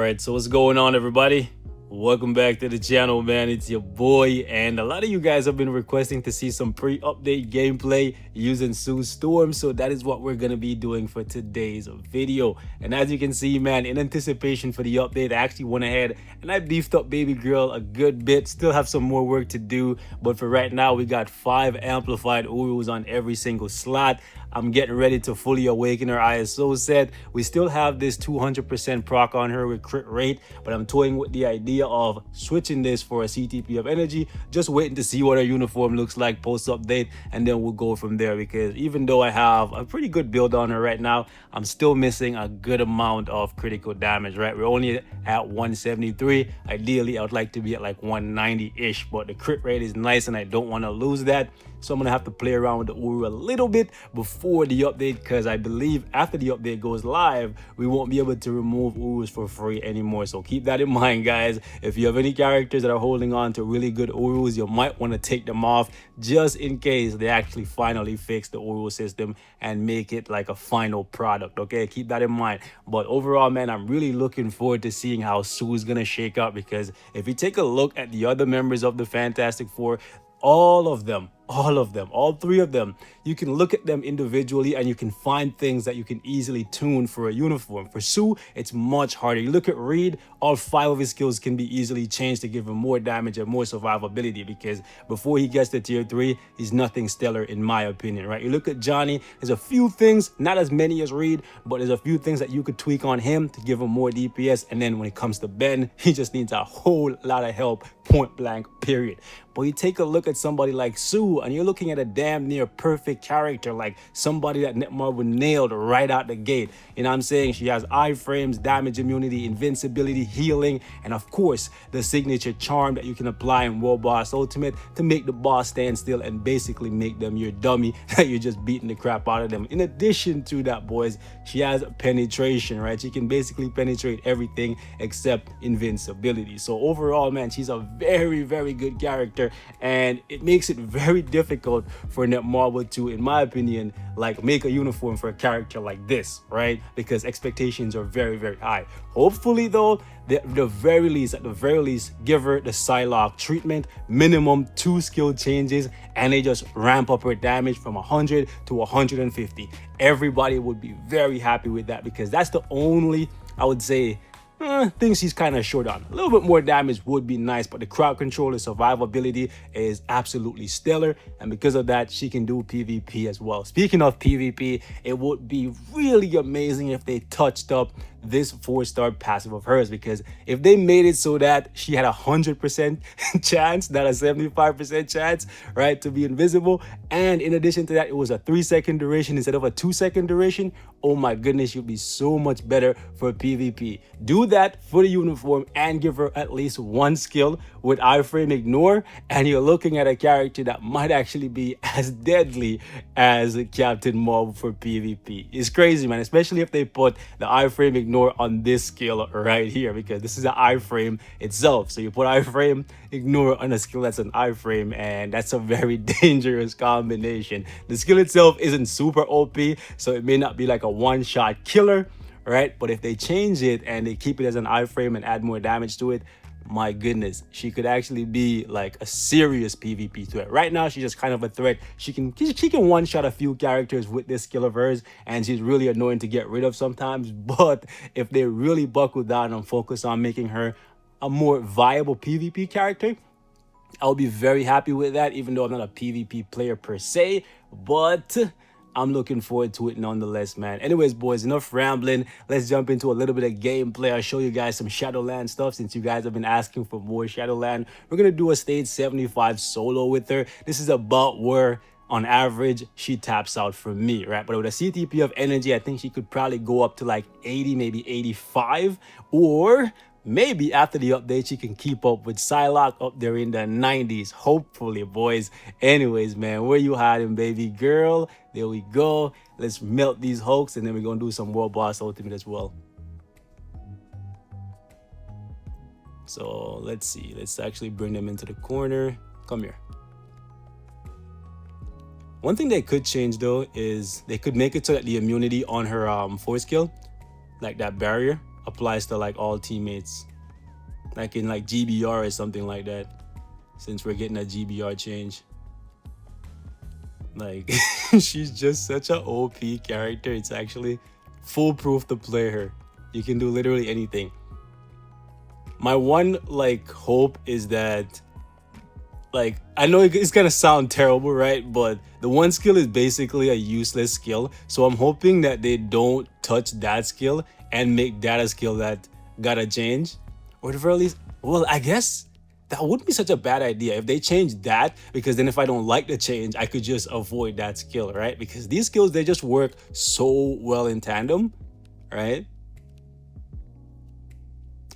Alright, so what's going on, everybody? Welcome back to the channel, man. It's your boy, and a lot of you guys have been requesting to see some pre-update gameplay using Sue Storm, so that is what we're gonna be doing for today's video. And as you can see, man, in anticipation for the update, I actually went ahead and I beefed up baby girl a good bit. Still have some more work to do, but for right now, we got 5 amplified Urus on every single slot. I'm getting ready to fully awaken her ISO set. We still have this 200% proc on her with crit rate, but I'm toying with the idea of switching this for a CTP of energy, just waiting to see what her uniform looks like post update, and then we'll go from there. Because even though I have a pretty good build on her right now, I'm still missing a good amount of critical damage, right? We're only at 173. Ideally, I would like to be at like 190-ish, but the crit rate is nice and I don't want to lose that. So I'm gonna have to play around with the Uru a little bit before the update, because I believe after the update goes live, we won't be able to remove Urus for free anymore. So keep that in mind, guys. If you have any characters that are holding on to really good Urus, you might want to take them off just in case they actually finally fix the Uru system and make it like a final product. Okay, keep that in mind. But overall, man, I'm really looking forward to seeing how Sue's gonna shake up, because if you take a look at the other members of the Fantastic Four, all 3 of them, you can look at them individually and you can find things that you can easily tune for a uniform. For Sue, it's much harder. You look at Reed, all 5 of his skills can be easily changed to give him more damage and more survivability, because before he gets to tier 3, he's nothing stellar in my opinion, right? You look at Johnny, there's a few things, not as many as Reed, but there's a few things that you could tweak on him to give him more DPS. And then when it comes to Ben, he just needs a whole lot of help, point blank, period. But you take a look at somebody like Sue and you're looking at a damn near perfect character, like somebody that Netmarble nailed right out the gate. You know what I'm saying? She has iframes, damage immunity, invincibility, healing, and of course the signature charm that you can apply in World Boss Ultimate to make the boss stand still and basically make them your dummy that you're just beating the crap out of them. In addition to that, boys, she has penetration, right? She can basically penetrate everything except invincibility. So overall, man, she's a very, very good character, and it makes it very difficult for Netmarble to, in my opinion, like make a uniform for a character like this, right? Because expectations are very, very high. Hopefully though, at the very least, give her the Psylocke treatment, minimum 2 skill changes, and they just ramp up her damage from 100 to 150. Everybody would be very happy with that, because that's the only, I would say, things she's kind of short on. A little bit more damage would be nice, but the crowd control and survivability is absolutely stellar, and because of that, she can do PvP as well. Speaking of PvP, it would be really amazing if they touched up this 4-star passive of hers, because if they made it so that she had 100% chance, not a 75% chance, right, to be invisible, and in addition to that, it was a 3-second duration instead of a 2-second duration, oh my goodness, you'd be so much better for PvP. Do that for the uniform and give her at least 1 skill with iframe ignore, and you're looking at a character that might actually be as deadly as Captain Marvel for PvP. It's crazy, man, especially if they put the iframe ignore on this skill right here, because this is an iframe itself. So you put iframe ignore on a skill that's an iframe, and that's a very dangerous combination. The skill itself isn't super OP, so it may not be like a one-shot killer, right? But if they change it and they keep it as an iframe and add more damage to it, my goodness, she could actually be like a serious PvP threat. Right now, she's just kind of a threat. She can one-shot a few characters with this skill of hers, and she's really annoying to get rid of sometimes. But if they really buckle down and focus on making her a more viable PvP character, I'll be very happy with that, even though I'm not a PvP player per se. But I'm looking forward to it nonetheless, man. Anyways, boys, enough rambling. Let's jump into a little bit of gameplay. I'll show you guys some Shadowland stuff, since you guys have been asking for more Shadowland. We're going to do a stage 75 solo with her. This is about where, on average, she taps out for me, right? But with a CTP of energy, I think she could probably go up to like 80, maybe 85, or maybe after the update, she can keep up with Psylocke up there in the 90s. Hopefully, boys. Anyways, man, where you hiding, baby girl? There we go. Let's melt these Hulks, and then we're going to do some World Boss Ultimate as well. So let's see. Let's actually bring them into the corner. Come here. One thing they could change, though, is they could make it so that the immunity on her 4 skill, like that barrier, applies to like all teammates, like in like GBR or something like that, since we're getting a GBR change. Like she's just such a OP character. It's actually foolproof to play her. You can do literally anything. My one like hope is that, like, I know it's gonna sound terrible, right? But the one skill is basically a useless skill. So I'm hoping that they don't touch that skill and make that a skill that gotta change. Or at the very least, well, I guess that wouldn't be such a bad idea if they change that, because then if I don't like the change, I could just avoid that skill, right? Because these skills, they just work so well in tandem, right?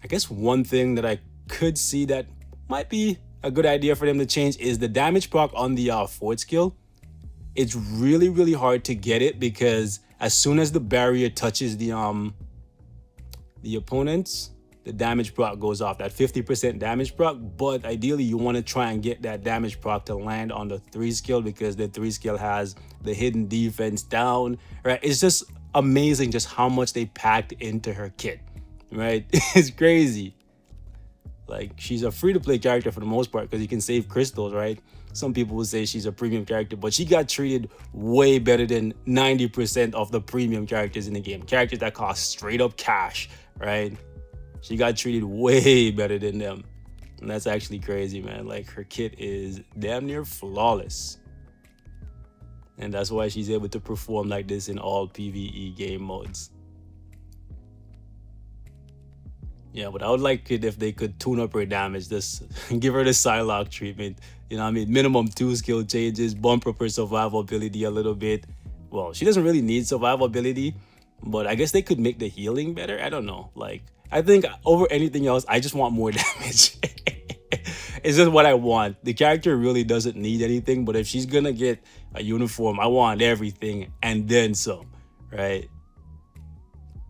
I guess one thing that I could see that might be a good idea for them to change is the damage proc on the forward skill. It's really, really hard to get it because as soon as the barrier touches the opponents, the damage proc goes off, that 50% damage proc. But ideally you want to try and get that damage proc to land on the 3 skill, because the 3 skill has the hidden defense down, right? It's just amazing just how much they packed into her kit, right? It's crazy. Like, she's a free-to-play character for the most part because you can save crystals, right? Some people will say she's a premium character, but she got treated way better than 90% of the premium characters in the game. Characters that cost straight up cash, right? She got treated way better than them. And that's actually crazy, man. Like, her kit is damn near flawless. And that's why she's able to perform like this in all PvE game modes. Yeah, but I would like it if they could tune up her damage, just give her the Psylocke treatment. You know what I mean? Minimum 2 skill changes, bump up her survival ability a little bit. Well, she doesn't really need survival ability, but I guess they could make the healing better. I don't know. Like, I think over anything else, I just want more damage. It's just what I want. The character really doesn't need anything, but if she's gonna get a uniform, I want everything and then some, right?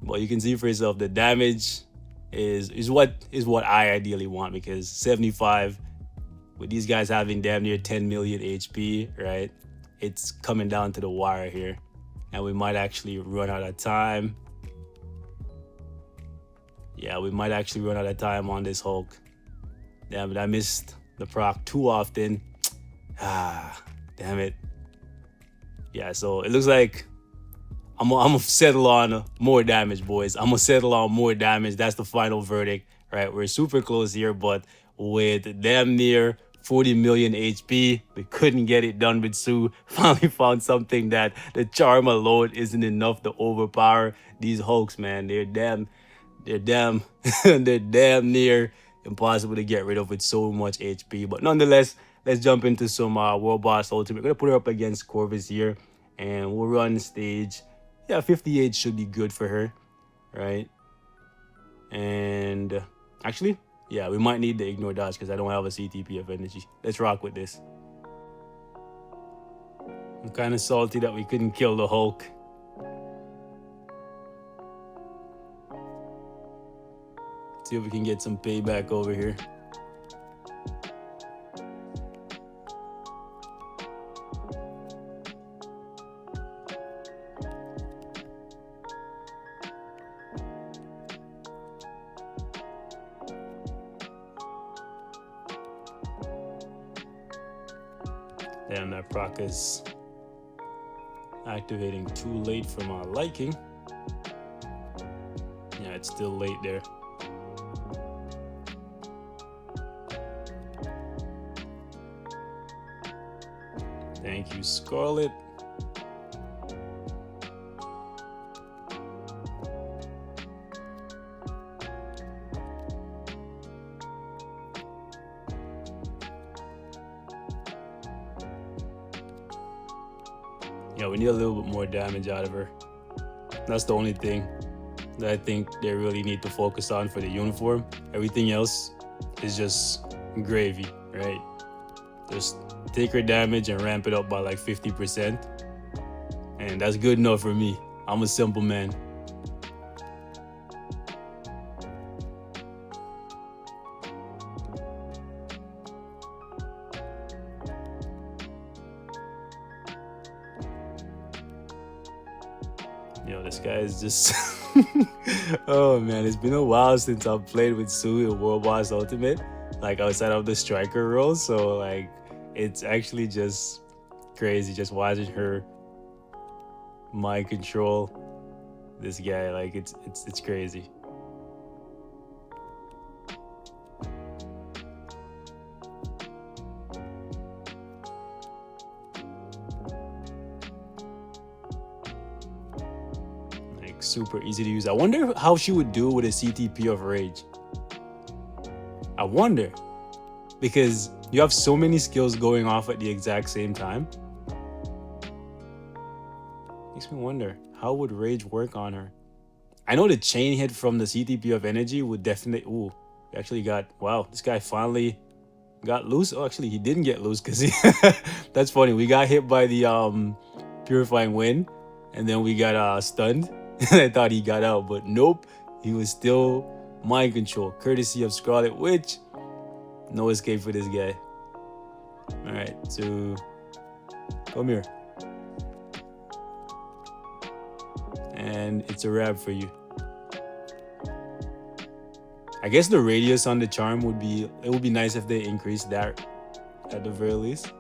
Well, you can see for yourself the damage is what I ideally want, because 75 with these guys having damn near 10 million HP, right? It's coming down to the wire here, and we might actually run out of time. Yeah, we might actually run out of time on this Hulk. Damn it, I missed the proc too often. Damn it. Yeah, so it looks like I'm gonna settle on more damage, boys. I'm gonna settle on more damage. That's the final verdict, right? We're super close here, but with damn near 40 million HP, we couldn't get it done with Sue. Finally found something that the charm alone isn't enough to overpower these Hulks, man. They're damn they're damn near impossible to get rid of with so much HP. But nonetheless, let's jump into some World Boss Ultimate. We're gonna put her up against Corvus here, and we'll run stage. Yeah, 58 should be good for her, right? And actually, yeah, we might need the ignore dodge because I don't have a CTP of energy. Let's rock with this. I'm kind of salty that we couldn't kill the Hulk. See if we can get some payback over here. Damn, that proc is activating too late for my liking. Yeah, it's still late there. Thank you, Scarlet. Yeah, we need a little bit more damage out of her. That's the only thing that I think they really need to focus on for the uniform. Everything else is just gravy, right? Just take her damage and ramp it up by like 50%. And that's good enough for me. I'm a simple man. Yo, this guy is just oh man, it's been a while since I've played with Sue in World Boss Ultimate, like outside of the striker role. So like it's actually just crazy just watching her mind control this guy. Like it's crazy. Super easy to use. I wonder how she would do with a CTP of Rage. I wonder, because you have so many skills going off at the exact same time. Makes me wonder, how would Rage work on her? I know the chain hit from the CTP of Energy would definitely... Ooh, we actually got... Wow, this guy finally got loose. Oh, actually, he didn't get loose because he... That's funny. We got hit by the Purifying Wind, and then we got stunned. I thought he got out, but nope. He was still mind control, courtesy of Scarlet Witch. No escape for this guy. All right, so come here. And it's a wrap for you. I guess the radius on the charm would be... It would be nice if they increased that at the very least.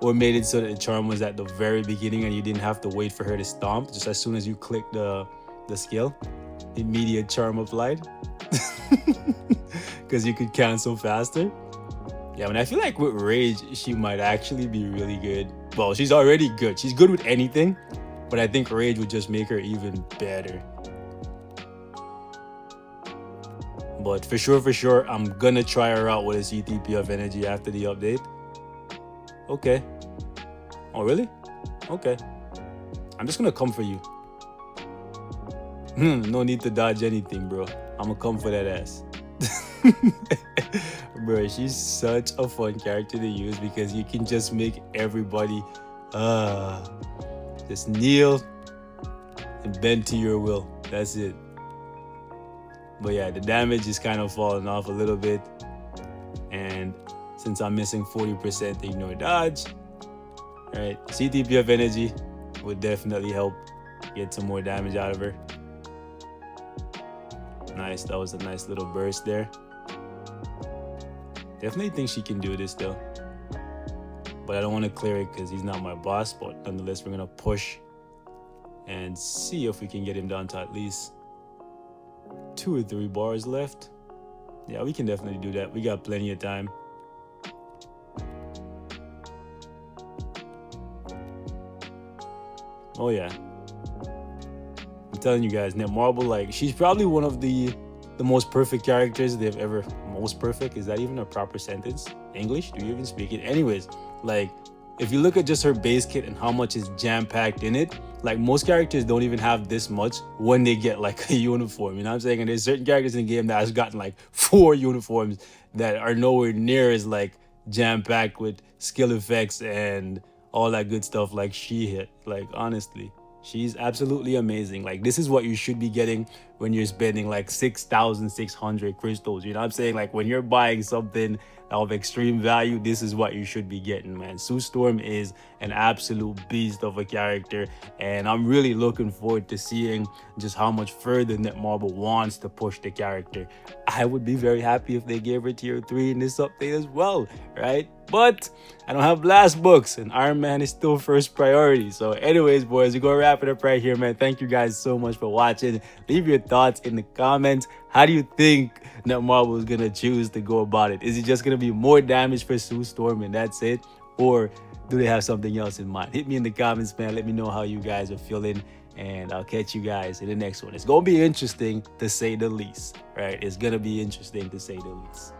Or made it so that the charm was at the very beginning and you didn't have to wait for her to stomp. Just as soon as you click the skill, immediate charm applied. Because you could cancel faster. Yeah, I mean, I feel like with Rage, she might actually be really good. Well, she's already good. She's good with anything. But I think Rage would just make her even better. But for sure, I'm gonna try her out with a CTP of Energy after the update. Okay. Oh, really? Okay. I'm just gonna come for you. No need to dodge anything, bro. I'm gonna come for that ass. Bro, she's such a fun character to use because you can just make everybody just kneel and bend to your will. That's it. But yeah, the damage is kind of falling off a little bit. And since I'm missing 40% ignore dodge, right? CTP of Energy would definitely help get some more damage out of her. Nice, that was a nice little burst there. Definitely think she can do this though. But I don't want to clear it because he's not my boss. But nonetheless, we're gonna push and see if we can get him down to at least 2 or 3 bars left. Yeah, we can definitely do that. We got plenty of time. Oh yeah, I'm telling you guys, Netmarble, like, she's probably one of the most perfect characters they've ever... Most perfect? Is that even a proper sentence? English? Do you even speak it? Anyways, like, if you look at just her base kit and how much is jam-packed in it, like, most characters don't even have this much when they get like a uniform, you know what I'm saying? And there's certain characters in the game that has gotten like 4 uniforms that are nowhere near as like jam-packed with skill effects and all that good stuff like she hit. Like, honestly, she's absolutely amazing. Like, this is what you should be getting when you're spending like 6,600 crystals. You know what I'm saying? Like, when you're buying something of extreme value, this is what you should be getting, man. Sue Storm is an absolute beast of a character, and I'm really looking forward to seeing just how much further Netmarble wants to push the character. I would be very happy if they gave her tier 3 in this update as well, right? But I don't have blast books, and Iron Man is still first priority. So anyways, boys, we're gonna wrap it up right here, man. Thank you guys so much for watching. Leave your thoughts in the comments. How do you think Netmarble is gonna choose to go about it? Is it just gonna be more damage for Sue Storm and that's it? Or do they have something else in mind? Hit me in the comments, man. Let me know how you guys are feeling, and I'll catch you guys in the next one. It's gonna be interesting to say the least, right? It's gonna be interesting to say the least.